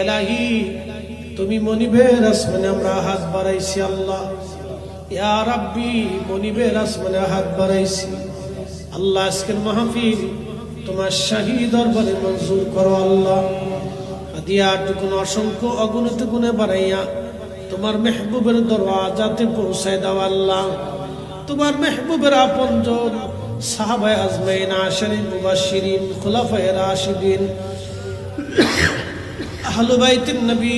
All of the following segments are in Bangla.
এলাহি তুমি মনিবের আসমানে আমরা হাত বাড়াইছি আল্লাহ, ইয়া রাব্বি মনিবের আসমানে হাত বাড়াইছি আল্লাহ। আজকের মাহফিল তোমার শাহী দরবারে মঞ্জুর করো আল্লাহ। হাদিয়াটুকুন অসংখ্য অগণিত গুণে বাড়াইয়া তোমার মেহবুবের দরওয়াজাতে পৌঁছায় দাও আল্লাহ। তোমার মেহবুবের আপনজন সাহাবায়ে আজমাইন, আশারিন, মুবাশশিরিন, খুলাফায়ে রাশিদিন, আহলে বাইতুন নবী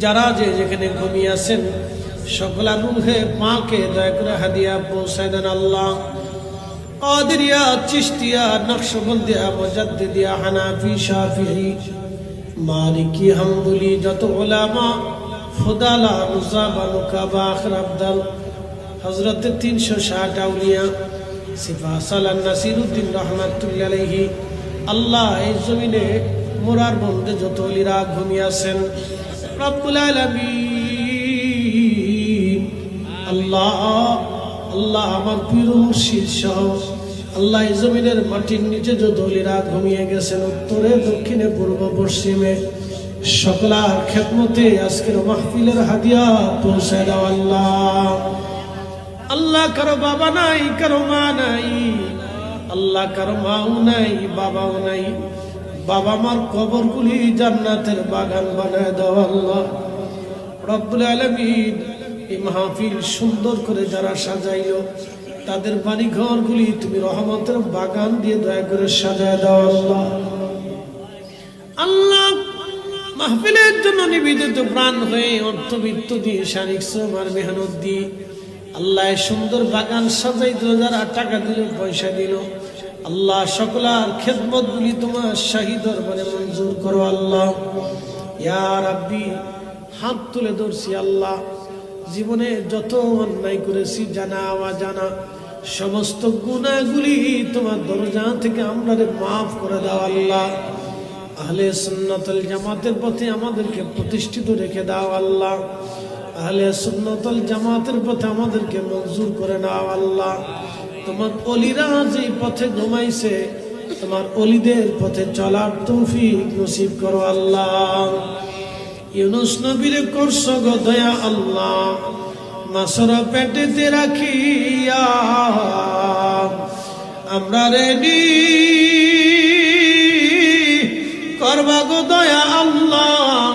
যারা যেখানে ঘুমিয়ে আছেন সকলের রূহে পাকে দয়া করে হাদিয়া পৌঁছায় দেন আল্লাহ। কাদেরিয়া, চিশতিয়া, নকশবন্দিয়া, মুজাদ্দিদিয়া, হানাফি, শাফিঈ, মালিকি, হাম্বলি যত উলামা, ফুদালা, নুসাবা, নুকাবা, আখির আবদাল, হযরত 360 আউলিয়া, সিফা সালান নাসিরউদ্দিন রহমাতুল্লাহি আলাইহি আল্লাহ এই জমিনে মোরার বন্দে যত ওলিরা ঘুমিয়ে আছেন রব্বুল আলামিন আল্লাহ আল্লাহ আমার পীর মুর্শিদ সহ আল্লাহ এই জমিনের মাটির নিচে যত ওলিরা ঘুমিয়ে গেছেন উত্তরে, দক্ষিণে, পূর্ব, পশ্চিমে সকলার খেদমতে আজকের মাহফিলের হাদিয়া পৌঁছায় দাও আল্লাহ। আল্লাহ কারো বাবা নাই, কারো মা নাই আল্লাহ, কারো মাও নাই, বাবাও নাই। বাবা মার কবরগুলি জান্নাতের বাগান বানায় দাও আল্লাহ রব্বুল আলামিন। এই মাহফিল সুন্দর করে যারা সাজাইলো তাদের বাড়ি ঘরগুলি তুমি রহমতের বাগান দিয়ে দয়া করে সাজায় দাও আল্লাহ। আল্লাহ মাহফিলের জন্য নিবেদিত প্রাণ হয়ে অর্থবিত্ত দিয়ে শারীরিক শ্রম আর মেহনত দিয়ে আল্লাহ সুন্দর বাগান সাজাই দিল, যারা টাকা দিল, পয়সা দিল আল্লাহ সকলার খেদমত গুলি তোমার শাহী দরবারে মঞ্জুর করো আল্লাহ। ইয়া রাব্বি হাত তুলে ধরছি আল্লাহ, জীবনে যত অন্যায় করেছি জানা অজানা সমস্ত গুনাহগুলি তোমার দরজা থেকে আমাদের মাফ করে দাও আল্লাহ। আহলে সুন্নাতুল জামাতের পথে আমাদেরকে প্রতিষ্ঠিত রেখে দাও আল্লাহ। আহলে সুন্নাতুল জামাতের পথে আমাদেরকে মঞ্জুর করে নাও আল্লাহ। তোমার ওলিরা যে পথে ঘুমাইছে তোমার ওলিদের পথে চলার তৌফিক নসিব করো আল্লাহ। ইউনুস নবীরে করছো গো দয়া আল্লাহ, মাছর পেটেতে রাখিয়া আমরা রেডি করবা গো দয়া আল্লাহ,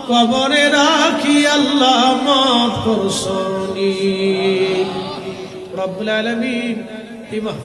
কবরে রাখি আল্লাহ মাফ করছনি রব্বুল আলামিন।